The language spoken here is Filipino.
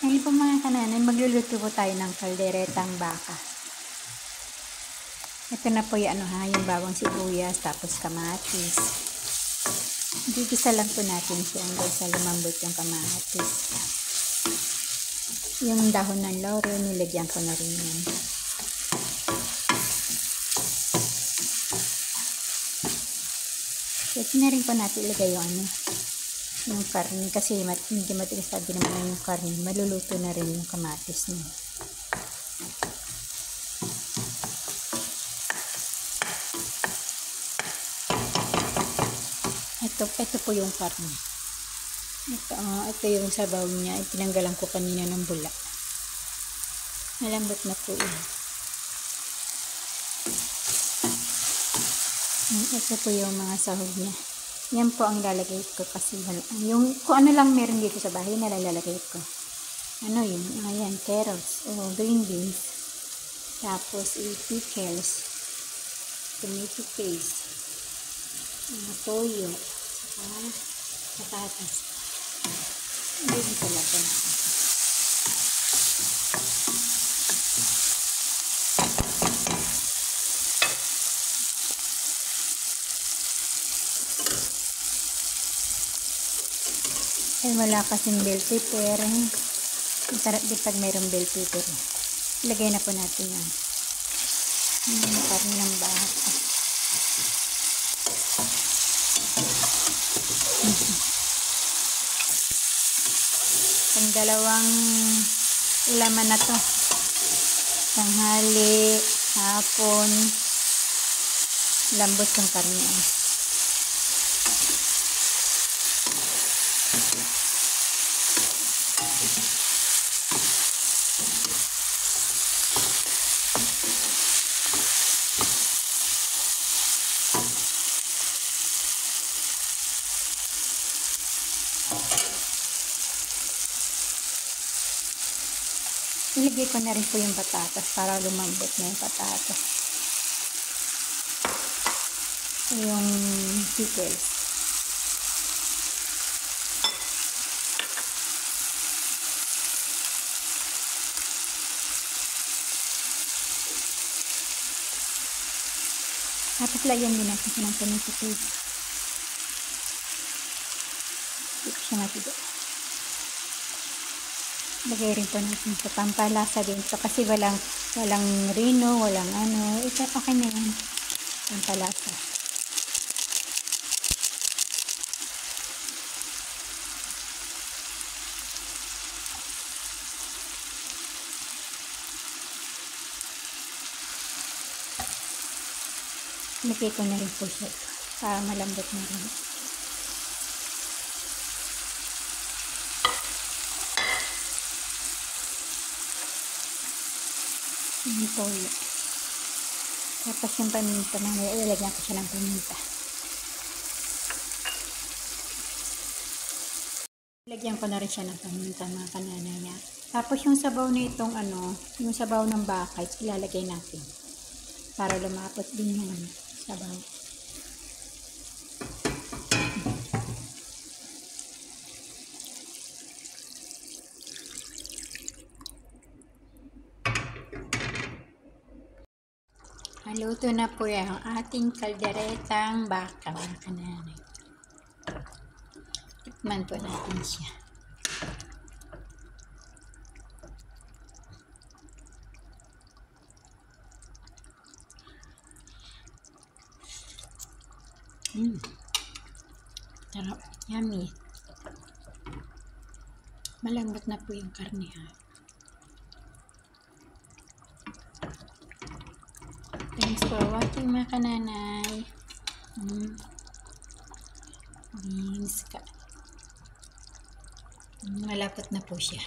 Ngayon po mga kananay, magluluto po tayo ng kalderetang baka. Ito na po yung yung bawang sibuyas, tapos kamatis. Gigisa lang po natin siya hanggang sa lumambot yung kamatis. Yung dahon ng laurel, nilagyan ko na rin yan. Pwede na rin po natin ilagay yung karne kasi medyo matigas sabi naman yung karne, maluluto na rin yung kamatis niya. Ito po yung karne. Ito yung sabaw niya. Tinanggalan ko kanina ng bula. Malambot na po yun. Ito po yung mga sahog niya. Yan po ang lalagay ko kasi kung ano lang meron dito sa bahay na lalagay ko. Ano yun? Ayan, carrots o green beans. Tapos pickles, tomato paste, toyo, patatas. Hindi talaga. Wala kasing bell pepper. Sarap din pag mayroong bell pepper. Ilagay na po natin yan. Yung karne ng baka. Ang dalawang laman na to. Tanghali, hapon, lambot yung karne. Ilagay ko na rin po yung patatas para lumambot na yung patatas. Yung pickles. Tapos lagyan din natin ng tomato paste. Ito siya matigas. Lagay rin po natin sa pampalasa din ito kasi walang rino, walang ito okay na yan. Pampalasa. Lagay ko na rin po siya para malambot na rin. Yung toyo. Tapos yung paminta na ilalagyan ko siya ng paminta. Ilagyan ko na rin siya ng paminta mga kananaya. Tapos yung sabaw na itong yung sabaw ng baka ilalagay natin para lumapot din yung sabaw. Luto na po yan ang ating kalderetang baka mga kananay. Tikman po natin siya. Sarap. Yummy. Malambot na po yung karne ha. Thanks for watching mga kananay. Beans ka. Malapot na po siya.